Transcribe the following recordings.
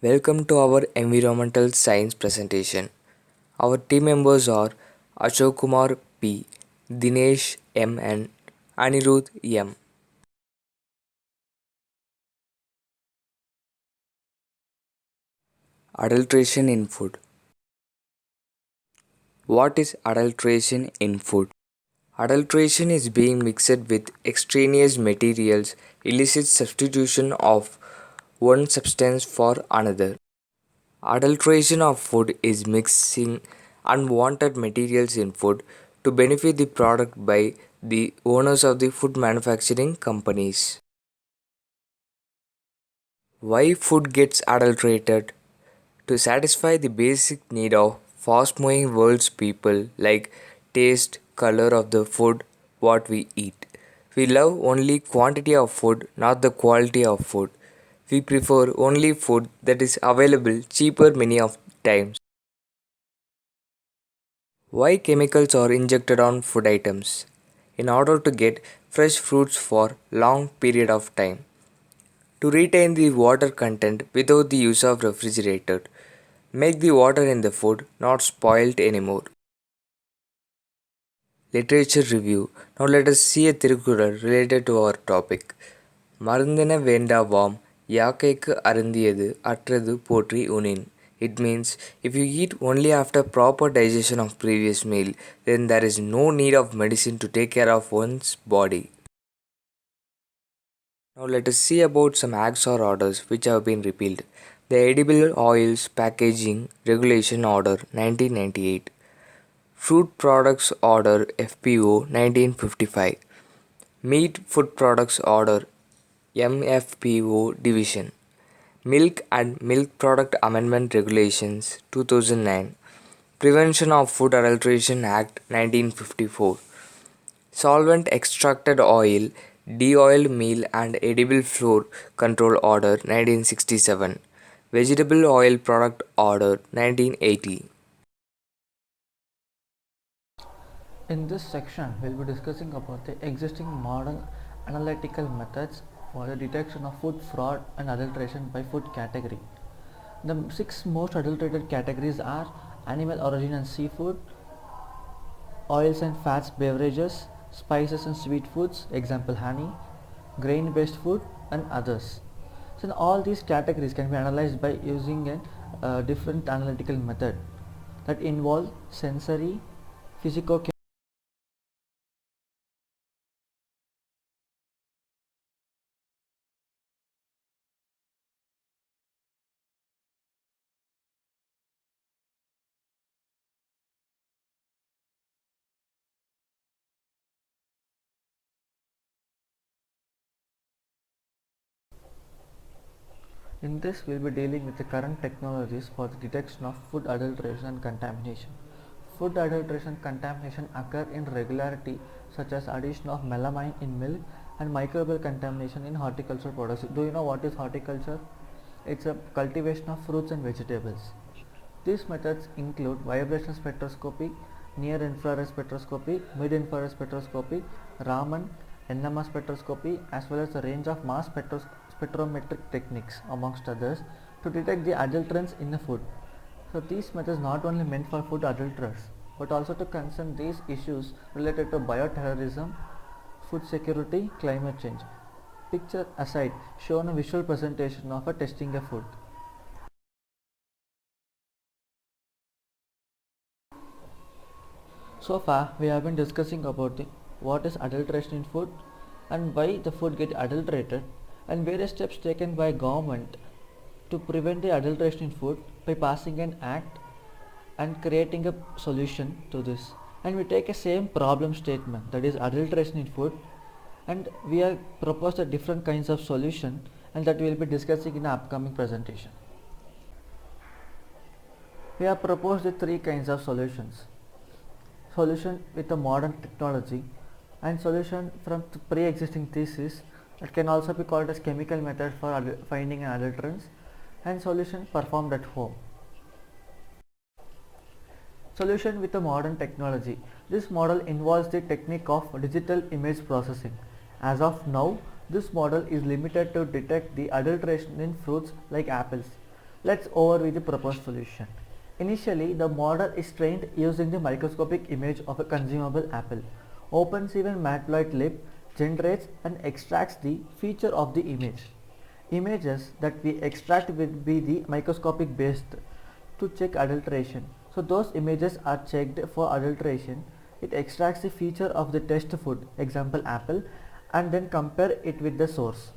Welcome to our environmental science presentation. Our team members are Ashok Kumar P, Dinesh M and Anirudh M. Adulteration in food. What is adulteration in food? Adulteration is being mixed with extraneous materials, illicit substitution of one substance for another. Adulteration of food is mixing unwanted materials in food to benefit the product by the owners of the food manufacturing companies. Why food gets adulterated? To satisfy the basic need of fast moving world's people like taste, color of the food what we eat. We love only quantity of food, not the quality of food. We prefer only food that is available cheaper many of times. Why chemicals are injected on food items? In order to get fresh fruits for long period of time. To retain the water content without the use of refrigerator. Make the water in the food not spoiled anymore. Literature review. Now let us see a Tirukural related to our topic. மருந்தென வேண்டாவாம் யாக்கைக்கு அருந்தியது அற்றது போற்றி உனின். It means if you eat only after proper digestion of previous meal, then there is no need of medicine to take care of one's body. Now let us see about some acts or orders which have been repealed. The Edible Oils Packaging Regulation Order 1998. Fruit Products Order FPO 1955. Meat Food Products Order MFPO Division. Milk and Milk Product Amendment Regulations 2009. Prevention of Food Adulteration Act 1954. Solvent Extracted Oil, De-oiled Meal and Edible Flour Control Order 1967. Vegetable Oil Product Order 1980. In this section, we'll be discussing about the existing modern analytical methods for the detection of food fraud and adulteration by food category. The six most adulterated categories are animal origin and seafood, oils and fats beverages, spices and sweet foods, example honey, grain based food and others. So all these categories can be analyzed by using a different analytical method that involve sensory, physico In this, we will be dealing with the current technologies for the detection of food adulteration and contamination. Food adulteration and contamination occur in regularity, such as addition of melamine in milk and microbial contamination in horticultural products. Do you know what is horticulture? It's a cultivation of fruits and vegetables. These methods include vibration spectroscopy, near infrared spectroscopy, mid infrared spectroscopy, Raman, NMR spectroscopy, as well as a range of mass spectrometric techniques, amongst others, to detect the adulterants in the food. So these methods not only meant for food adulterers, but also to concern these issues related to bioterrorism, food security, climate change. Picture aside, shown a visual presentation of a testing a food. So far, we have been discussing about what is adulteration in food and why the food get adulterated and various steps taken by government to prevent the adulteration in food by passing an act and creating a solution to this. And we take a same problem statement, that is adulteration in food, and we have proposed a different kinds of solution, and that we will be discussing in the upcoming presentation. We have proposed the three kinds of solutions: solution with a modern technology, and solution from pre-existing thesis that can also be called as chemical method for finding an adulterants, and solution performed at home. Solution with a modern technology. This model involves the technique of digital image processing. As of now, this model is limited to detect the adulteration in fruits like apples. Let's overview the proposed solution. Initially, the model is trained using the microscopic image of a consumable apple. OpenCV Matplotlib generates and extracts the feature of the image. Images that we extract will be the microscopic based to check adulteration. So those images are checked for adulteration. It extracts the feature of the test food, example apple, and then compare it with the source.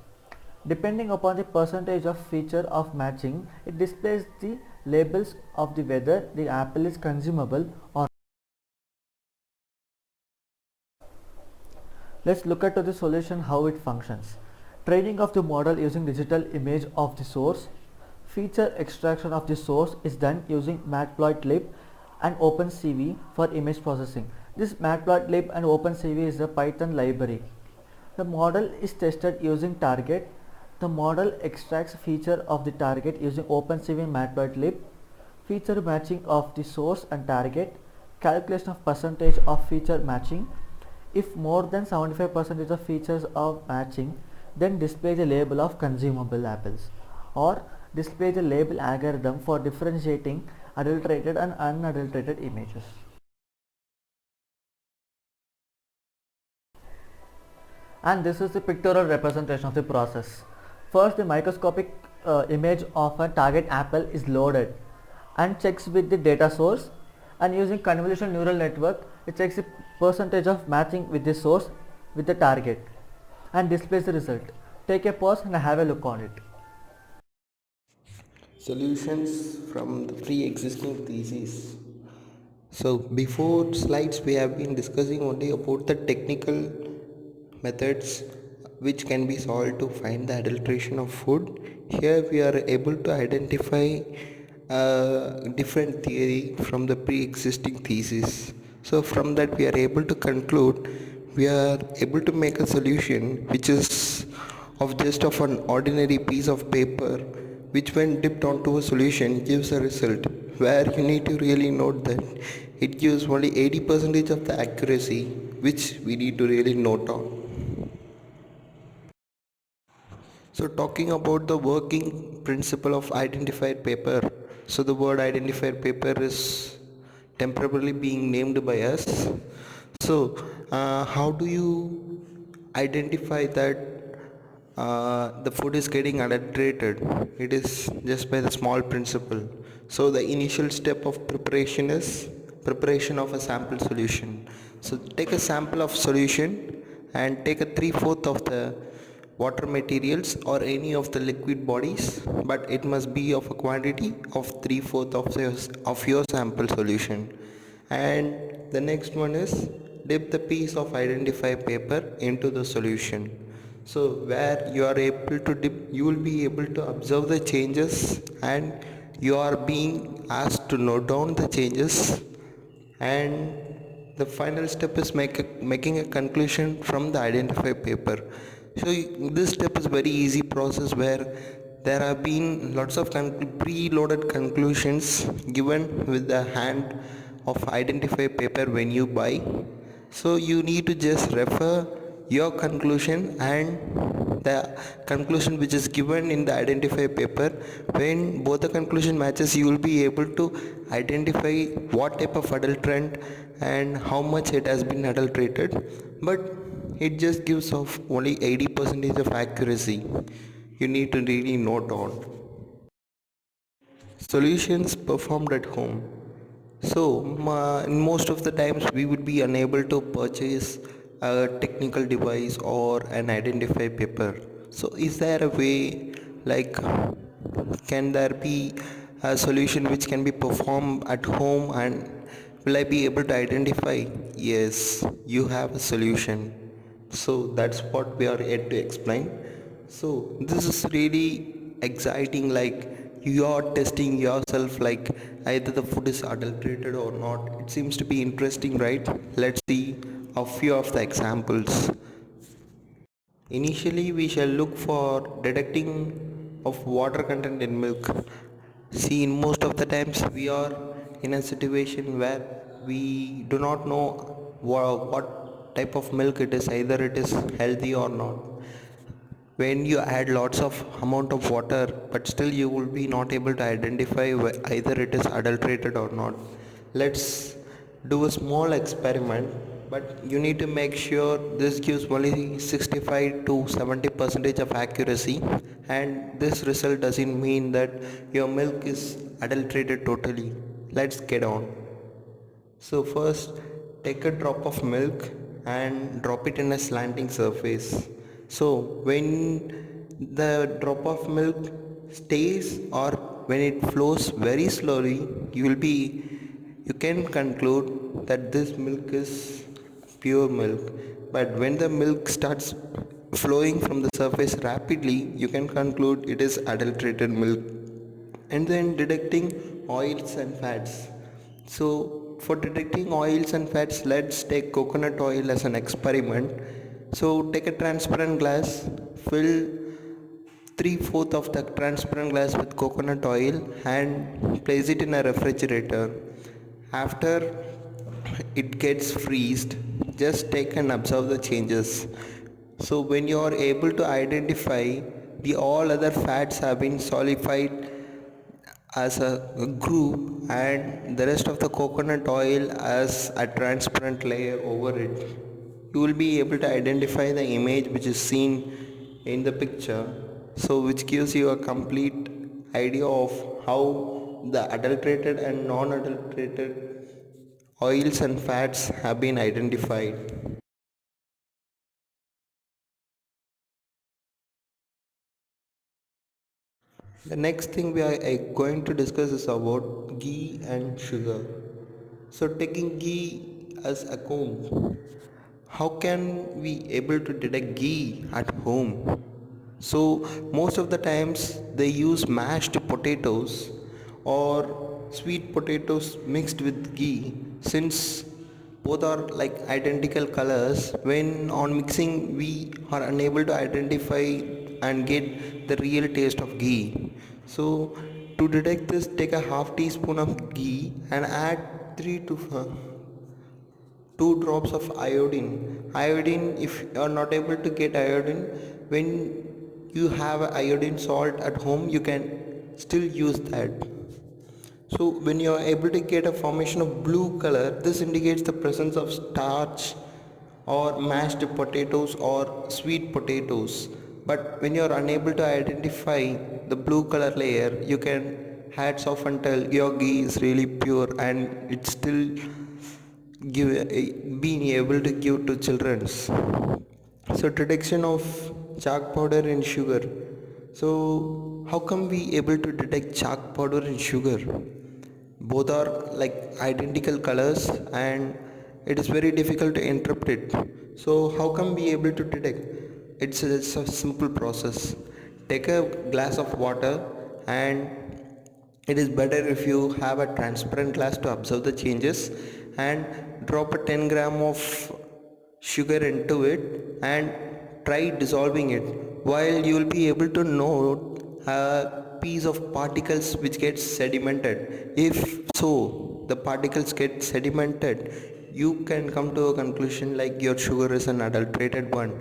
Depending upon the percentage of feature of matching, it displays the labels of the whether the apple is consumable or. Let's look at the solution how it functions. Training of the model using digital image of the source. Feature extraction of the source is done using Matplotlib and OpenCV for image processing. This Matplotlib and OpenCV is a Python library. The model is tested using target. The model extracts feature of the target using OpenCV and Matplotlib. Feature matching of the source and target. Calculation of percentage of feature matching. If more than 75% of features of matching, then display the label of consumable apples, or display the label algorithm for differentiating adulterated and unadulterated images. And this is the pictorial representation of the process. First, the microscopic image of a target apple is loaded and checks with the data source, and using convolutional neural network it checks the percentage of matching with the source with the target and displays the result. Take a pause and have a look on it. Solutions from the pre-existing thesis. So before slides we have been discussing only about the technical methods which can be solved to find the adulteration of food. Here we are able to identify a different theory from the pre-existing thesis. So from that we are able to conclude, we are able to make a solution which is of just of an ordinary piece of paper, which when dipped onto a solution gives a result, where you need to really note that it gives only 80% of the accuracy, which we need to really note on. So talking about the working principle of identified paper, so the word identified paper is temporarily being named by us. So how do you identify that the food is getting adulterated? It is just by the small principle. So the initial step of preparation is preparation of a sample solution. So take a sample of solution and take a 3/4 of the water materials or any of the liquid bodies, but it must be of a quantity of 3/4 of your sample solution. And the next one is dip the piece of identified paper into the solution. So where you are able to dip, you will be able to observe the changes, and you are being asked to note down the changes. And the final step is making a conclusion from the identified paper. So this step is very easy process, where there have been lots of pre-loaded conclusions given with the hand of identified paper when you buy. So you need to just refer your conclusion and the conclusion which is given in the identify paper. When both the conclusion matches, you will be able to identify what type of adulterant and how much it has been adulterated, but it just gives off only 80% of accuracy. You need to really note on. Solutions performed at home. So in most of the times we would be unable to purchase a technical device or an identify paper. So is there a way, like, can there be a solution which can be performed at home, and will I be able to identify? Yes, you have a solution. So that's what we are here to explain. So this is really exciting, like you are testing yourself, like either the food is adulterated or not. It seems to be interesting, right? Let's see a few of the examples. Initially we shall look for detecting of water content in milk. See, in most of the times we are in a situation where we do not know what type of milk it is, either it is healthy or not. when you add lots of amount of water, but still you will be not able to identify either it is adulterated or not. Let's do a small experiment, but you need to make sure this gives only 65 to 70 percentage of accuracy, and this result doesn't mean that your milk is adulterated totally. Let's get on. So first, take a drop of milk and drop it in a slanting surface. So when the drop of milk stays or when it flows very slowly, you can conclude that this milk is pure milk. But when the milk starts flowing from the surface rapidly, you can conclude it is adulterated milk. And then detecting oils and fats. So for detecting oils and fats, let's take coconut oil as an experiment. So take a transparent glass, fill 3/4 of the transparent glass with coconut oil and place it in a refrigerator. After it gets freezed, just take and observe the changes. So when you are able to identify the all other fats have been solidified as a group and the rest of the coconut oil as a transparent layer over it, you will be able to identify the image which is seen in the picture, so which gives you a complete idea of how the adulterated and non-adulterated oils and fats have been identified. The next thing we are going to discuss is about ghee and sugar. So taking ghee as a comb, how can we able to detect ghee at home? So most of the times they use mashed potatoes or sweet potatoes mixed with ghee, since both are like identical colors. When on mixing we are unable to identify and get the real taste of ghee. So to detect this, take a half teaspoon of ghee and add 3 to 2 drops of iodine. Iodine, if you are not able to get iodine, when you have iodine salt at home, you can still use that. So when you are able to get a formation of blue color, this indicates the presence of starch or mashed potatoes or sweet potatoes. But when you are unable to identify the blue color layer, you can hats off and tell your ghee is really pure and it's still being able to give to children's. So detection of chalk powder and sugar. So how come we able to detect chalk powder and sugar? Both are like identical colors and it is very difficult to interpret. So how come we able to detect? It's a simple process. Take a glass of water and it is better if you have a transparent glass to observe the changes, and drop a 10 gram of sugar into it and try dissolving it. While you will be able to note a piece of particles which gets sedimented. If so, the particles get sedimented, you can come to a conclusion like your sugar is an adulterated one.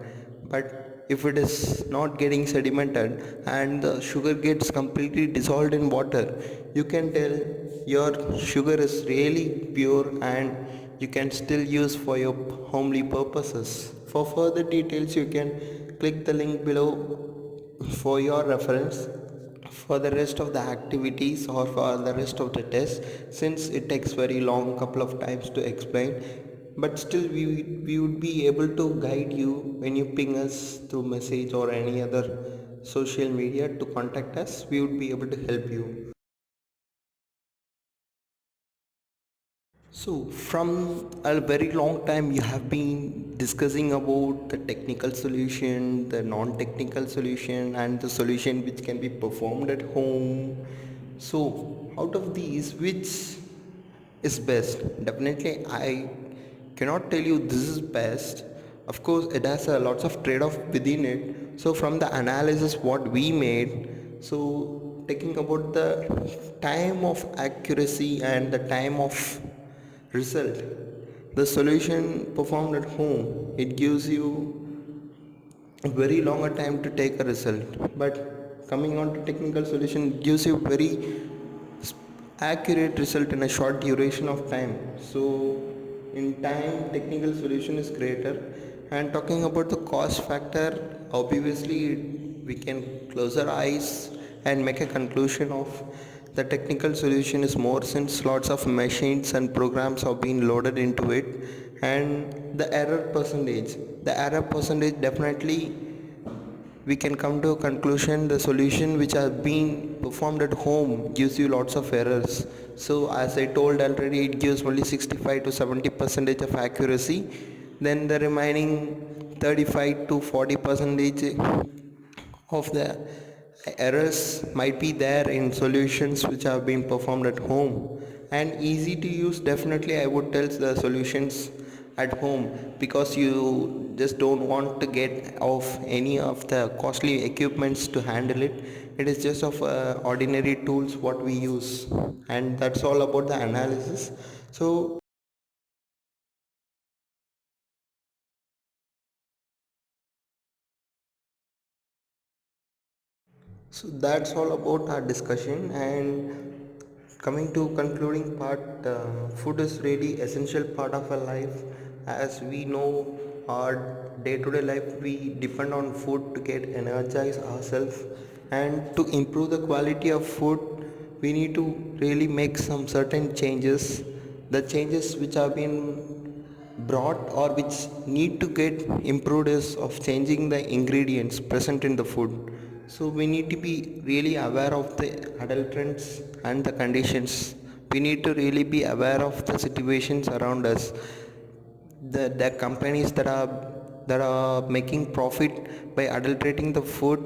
But if it is not getting sedimented and the sugar gets completely dissolved in water, you can tell your sugar is really pure and you can still use for your homely purposes. For further details, you can click the link below for your reference for the rest of the activities or for the rest of the test, since it takes very long couple of times to explain. But still we would be able to guide you when you ping us through message or any other social media to contact us. We would be able to help you. So, from a very long time, you have been discussing about the technical solution, the non technical solution, and the solution which can be performed at home. So, out of these, which is best? Definitely, I cannot tell you this is best. Of course, it has a lots of trade off within it. So, from the analysis, what we made, so taking about the time of accuracy and the time of result, the solution performed at home, it gives you very longer time to take a result. But coming on to technical solution, it gives you very accurate result in a short duration of time. So in time technical solution is greater. And talking about the cost factor, obviously we can close our eyes and make a conclusion of the technical solution is more, since lots of machines and programs have been loaded into it. And the error percentage definitely we can come to a conclusion the solution which are being performed at home gives you lots of errors. So as I told already, it gives only 65 to 70 percentage of accuracy. Then the remaining 35 to 40 percentage of the errors might be there in solutions which have been performed at home. And easy to use, definitely I would tell the solutions at home, because you just don't want to get off any of the costly equipments to handle it. It is just of ordinary tools what we use. And that's all about the analysis. So that's all about our discussion. And coming to concluding part, food is really essential part of our life. As we know, our day-to-day life we depend on food to get energize ourselves. And to improve the quality of food, we need to really make some certain changes. The changes which have been brought or which need to get improved is of changing the ingredients present in the food. So we need to be really aware of the adulterants and the conditions. We need to really be aware of the situations around us. The companies that are making profit by adulterating the food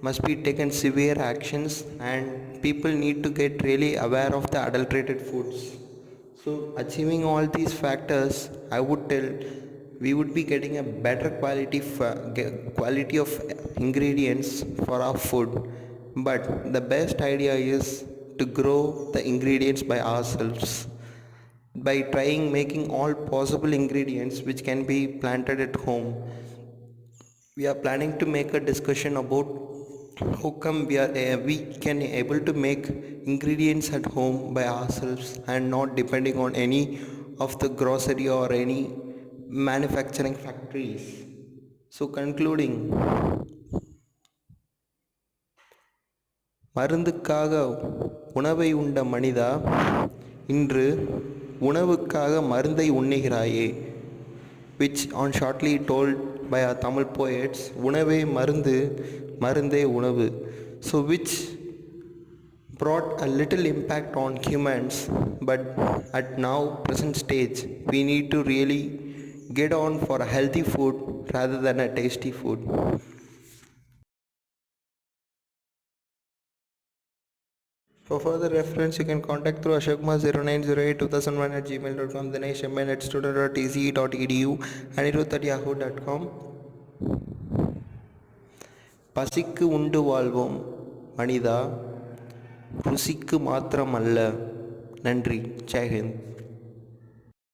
must be taken severe actions, and people need to get really aware of the adulterated foods. So achieving all these factors, I would tell we would be getting a better quality of ingredients for our food. But the best idea is to grow the ingredients by ourselves, by trying making all possible ingredients which can be planted at home. We are planning to make a discussion about how come we can able to make ingredients at home by ourselves and not depending on any of the grocery or any manufacturing factories. So concluding, மருந்துக்காக உணவை உண்ட மனிதா, இன்று உணவுக்காக மருந்தை உண்ணுகிறாயே, which on shortly told by our Tamil poets, உணவே மருந்து, மருந்தே உணவு. So which brought a little impact on humans, but at now present stage we need to really get on for a healthy food rather than a tasty food. For further reference, you can contact through ashokma09082001@gmail.com, dineshmn@student.tce.edu, anirudh@yahoo.com. பசிக்கு உண்டு வாழ்வோம் மனிதா, ருசிக்கு மாத்திரம் அல்ல. நன்றி. ஜெய்ஹிந்த்.